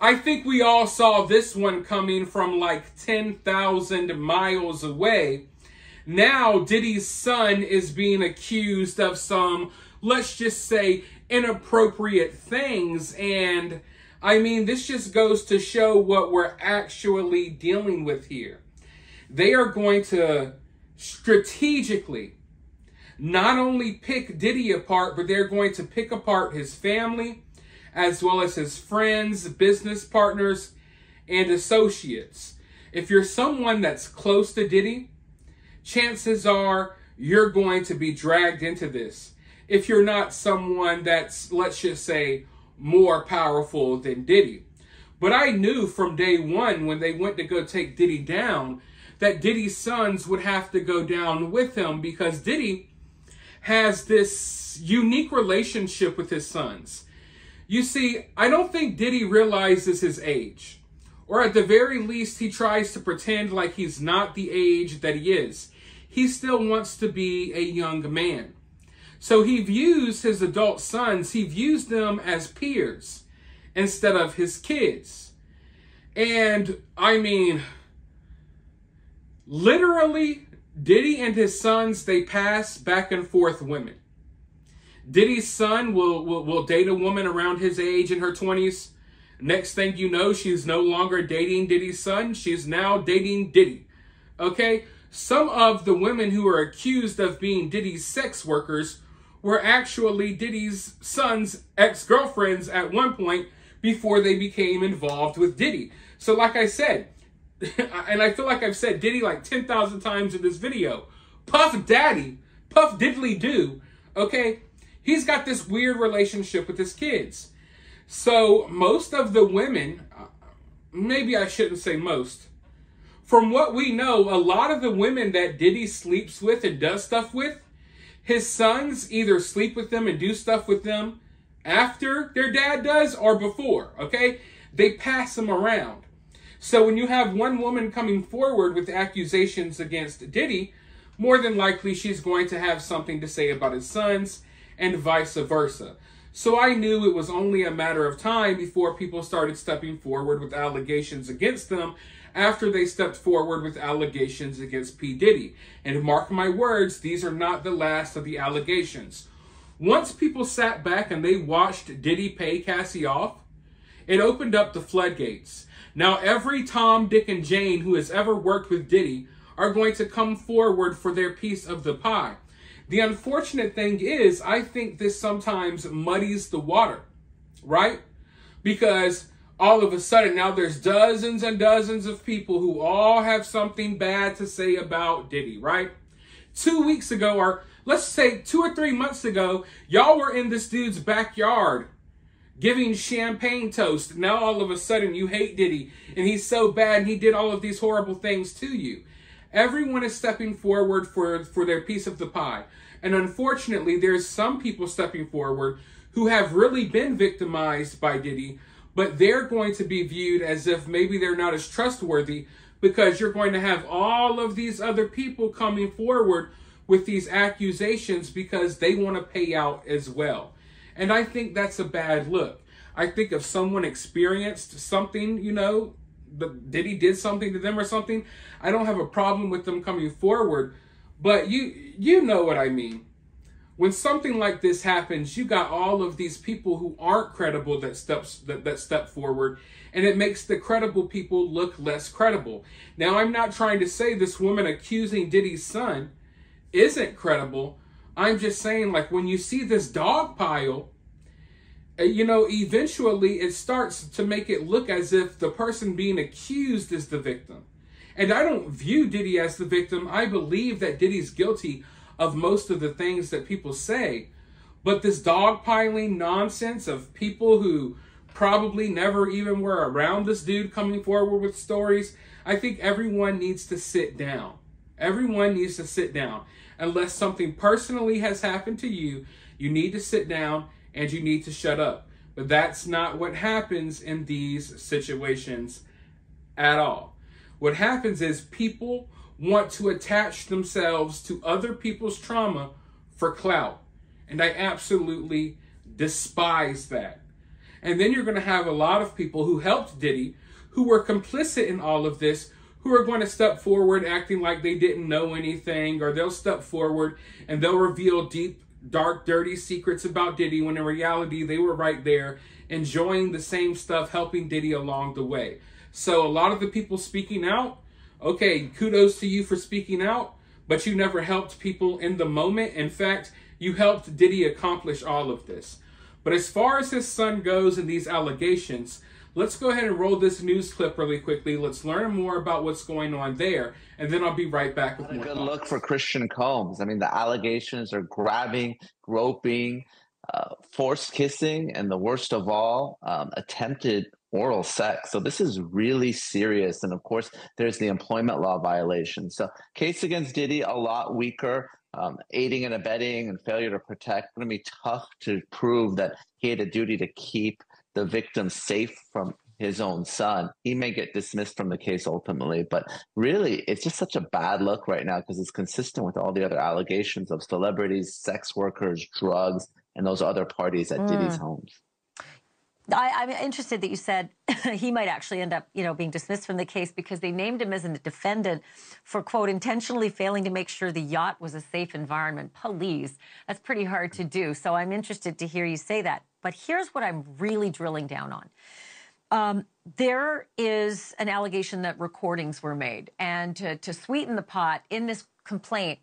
I think we all saw this one coming from like 10,000 miles away. Now, Diddy's son is being accused of some, let's just say, inappropriate things. And I mean, this just goes to show what we're actually dealing with here. They are going to strategically not only pick Diddy apart, but they're going to pick apart his family, as well as his friends, business partners, and associates. If you're someone that's close to Diddy, chances are you're going to be dragged into this. If you're not someone that's, let's just say, more powerful than Diddy. But I knew from day one when they went to go take Diddy down that Diddy's sons would have to go down with him, because Diddy has this unique relationship with his sons. You see, I don't think Diddy realizes his age, or at the very least, he tries to pretend like he's not the age that he is. He still wants to be a young man. So he views his adult sons, he views them as peers instead of his kids. And I mean, literally, Diddy and his sons, they pass back and forth women. Diddy's son will date a woman around his age in her 20s. Next thing you know, she's no longer dating Diddy's son. She's now dating Diddy. Okay? Some of the women who are accused of being Diddy's sex workers were actually Diddy's son's ex-girlfriends at one point before they became involved with Diddy. So like I said, and I feel like I've said Diddy like 10,000 times in this video, Puff Daddy, Puff Diddly Do, okay? He's got this weird relationship with his kids. So most of the women, maybe I shouldn't say most, from what we know, a lot of the women that Diddy sleeps with and does stuff with, his sons either sleep with them and do stuff with them after their dad does or before, okay? They pass them around. So when you have one woman coming forward with accusations against Diddy, more than likely she's going to have something to say about his sons and vice versa. So I knew it was only a matter of time before people started stepping forward with allegations against them after they stepped forward with allegations against P. Diddy. And mark my words, these are not the last of the allegations. Once people sat back and they watched Diddy pay Cassie off, it opened up the floodgates. Now every Tom, Dick, and Jane who has ever worked with Diddy are going to come forward for their piece of the pie. The unfortunate thing is, I think this sometimes muddies the water, right? Because all of a sudden now there's dozens and dozens of people who all have something bad to say about Diddy, right? 2 weeks ago, or let's say 2 or 3 months ago, y'all were in this dude's backyard giving champagne toast. Now all of a sudden you hate Diddy and he's so bad and he did all of these horrible things to you. Everyone is stepping forward for their piece of the pie. And unfortunately, there's some people stepping forward who have really been victimized by Diddy, but they're going to be viewed as if maybe they're not as trustworthy, because you're going to have all of these other people coming forward with these accusations because they want to pay out as well. And I think that's a bad look. I think if someone experienced something, you know, Diddy did something to them or something, I don't have a problem with them coming forward. But you know what I mean. When something like this happens, you got all of these people who aren't credible that step forward, and it makes the credible people look less credible. Now, I'm not trying to say this woman accusing Diddy's son isn't credible. I'm just saying, like, when you see this dog pile, you know, eventually it starts to make it look as if the person being accused is the victim. And I don't view Diddy as the victim. I believe that Diddy's guilty of most of the things that people say. But this dogpiling nonsense of people who probably never even were around this dude coming forward with stories, I think everyone needs to sit down. Everyone needs to sit down. Unless something personally has happened to you, you need to sit down and you need to shut up. But that's not what happens in these situations at all. What happens is people want to attach themselves to other people's trauma for clout. And I absolutely despise that. And then you're going to have a lot of people who helped Diddy, who were complicit in all of this, who are going to step forward acting like they didn't know anything, or they'll step forward and they'll reveal deep, dark, dirty secrets about Diddy when in reality they were right there enjoying the same stuff, helping Diddy along the way. So a lot of the people speaking out, okay, kudos to you for speaking out, but you never helped people in the moment. In fact, you helped Diddy accomplish all of this. But as far as his son goes and these allegations, let's go ahead and roll this news clip really quickly. Let's learn more about what's going on there, and then I'll be right back with more. What a good look for Christian Combs. I mean, the allegations are grabbing, groping, forced kissing, and the worst of all, attempted oral sex. So this is really serious. And of course, there's the employment law violation. So case against Diddy, a lot weaker. Aiding and abetting and failure to protect, going to be tough to prove that he had a duty to keep the victim safe from his own son. He may get dismissed from the case ultimately, but really it's just such a bad look right now because it's consistent with all the other allegations of celebrities, sex workers, drugs, and those other parties at Diddy's homes. I'm interested that you said he might actually end up, being dismissed from the case because they named him as a defendant for, quote, intentionally failing to make sure the yacht was a safe environment. Please, that's pretty hard to do. So I'm interested to hear you say that. But here's what I'm really drilling down on. There is an allegation that recordings were made. And to sweeten the pot, in this complaint,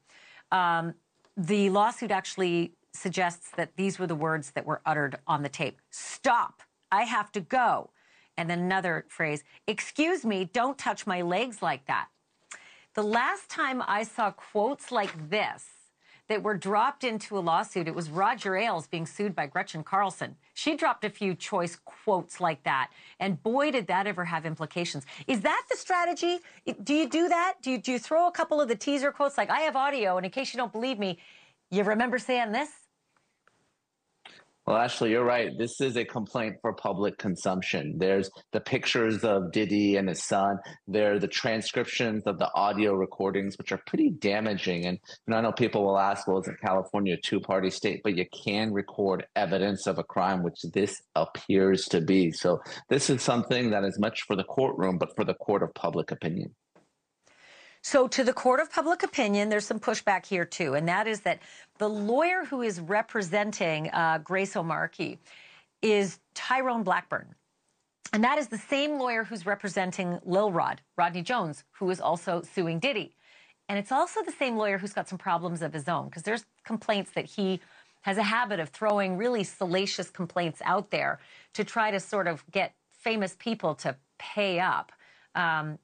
the lawsuit actually suggests that these were the words that were uttered on the tape. Stop. I have to go. And then another phrase, excuse me, don't touch my legs like that. The last time I saw quotes like this that were dropped into a lawsuit, it was Roger Ailes being sued by Gretchen Carlson. She dropped a few choice quotes like that. And boy, did that ever have implications. Is that the strategy? Do you do that? Do you throw a couple of the teaser quotes like, I have audio, and in case you don't believe me, you remember saying this? Well, Ashley, you're right. This is a complaint for public consumption. There's the pictures of Diddy and his son. There are the transcriptions of the audio recordings, which are pretty damaging. And I know people will ask, well, isn't California a two-party state? But you can record evidence of a crime, which this appears to be. So this is something that is much for the courtroom, but for the court of public opinion. So to the court of public opinion, there's some pushback here, too, and that is that the lawyer who is representing Grace O'Markey is Tyrone Blackburn. And that is the same lawyer who's representing Lil Rod, Rodney Jones, who is also suing Diddy. And it's also the same lawyer who's got some problems of his own, because there's complaints that he has a habit of throwing really salacious complaints out there to try to sort of get famous people to pay up. And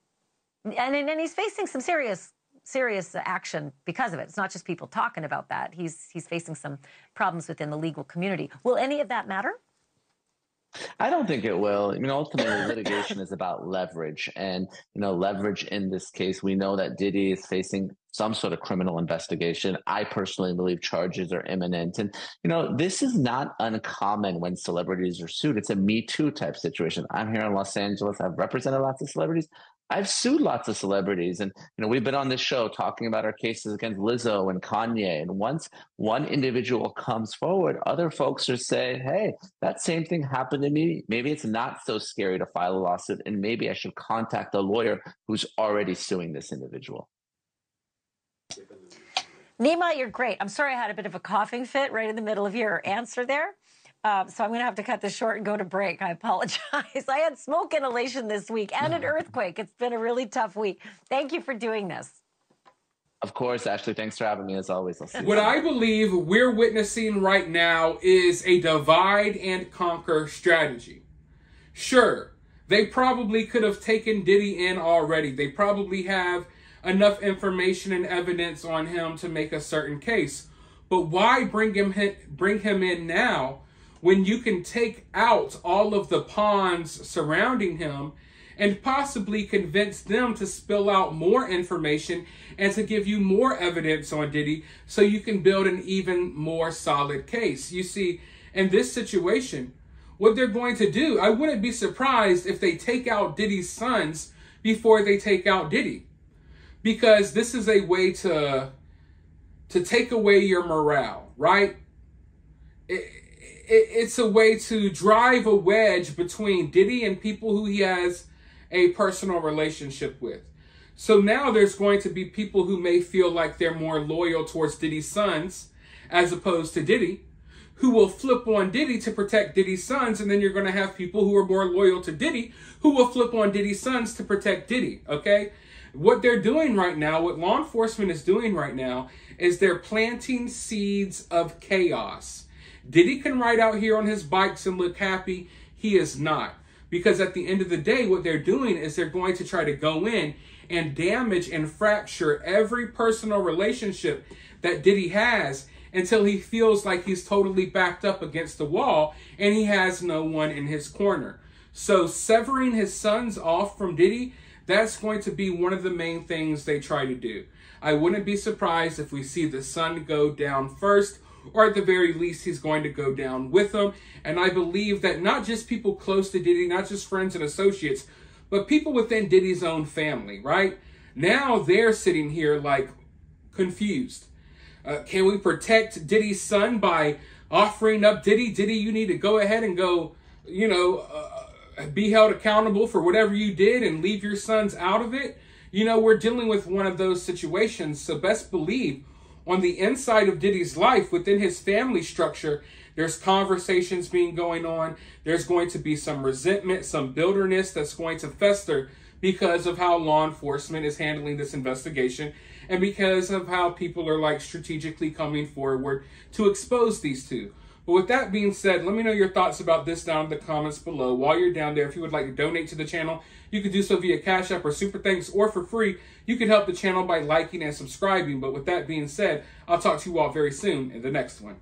he's facing some serious action because of it. It's not just people talking about that. He's facing some problems within the legal community. Will any of that matter? I don't think it will. Ultimately, litigation is about leverage. And, leverage in this case, we know that Diddy is facing some sort of criminal investigation. I personally believe charges are imminent. And, this is not uncommon when celebrities are sued. It's a Me Too type situation. I'm here in Los Angeles. I've represented lots of celebrities. I've sued lots of celebrities. And, we've been on this show talking about our cases against Lizzo and Kanye. And once one individual comes forward, other folks are saying, hey, that same thing happened to me. Maybe it's not so scary to file a lawsuit. And maybe I should contact a lawyer who's already suing this individual. Nima, you're great. I'm sorry I had a bit of a coughing fit right in the middle of your answer there. So I'm going to have to cut this short and go to break. I apologize. I had smoke inhalation this week and an earthquake. It's been a really tough week. Thank you for doing this. Of course, Ashley. Thanks for having me as always. I'll see you. What I believe we're witnessing right now is a divide and conquer strategy. Sure, they probably could have taken Diddy in already. They probably have enough information and evidence on him to make a certain case. But why bring him in now when you can take out all of the pawns surrounding him and possibly convince them to spill out more information and to give you more evidence on Diddy so you can build an even more solid case? You see, in this situation, what they're going to do, I wouldn't be surprised if they take out Diddy's sons before they take out Diddy. Because this is a way to take away your morale, right? it's a way to drive a wedge between Diddy and people who he has a personal relationship with. So now there's going to be people who may feel like they're more loyal towards Diddy's sons as opposed to Diddy, who will flip on Diddy to protect Diddy's sons, and then you're going to have people who are more loyal to Diddy who will flip on Diddy's sons to protect Diddy, okay? What they're doing right now, what law enforcement is doing right now, is they're planting seeds of chaos. Diddy can ride out here on his bikes and look happy. He is not. Because at the end of the day, what they're doing is they're going to try to go in and damage and fracture every personal relationship that Diddy has until he feels like he's totally backed up against the wall and he has no one in his corner. So severing his sons off from Diddy, that's going to be one of the main things they try to do. I wouldn't be surprised if we see the son go down first, or at the very least, he's going to go down with him. And I believe that not just people close to Diddy, not just friends and associates, but people within Diddy's own family, right? Now they're sitting here like confused. Can we protect Diddy's son by offering up Diddy? Diddy, you need to go ahead and go, be held accountable for whatever you did and leave your sons out of it. We're dealing with one of those situations. So best believe on the inside of Diddy's life, within his family structure, there's conversations going on. There's going to be some resentment, some bitterness that's going to fester because of how law enforcement is handling this investigation and because of how people are like strategically coming forward to expose these two. But with that being said, let me know your thoughts about this down in the comments below. While you're down there, if you would like to donate to the channel, you can do so via Cash App or Super Thanks, or for free. You can help the channel by liking and subscribing. But with that being said, I'll talk to you all very soon in the next one.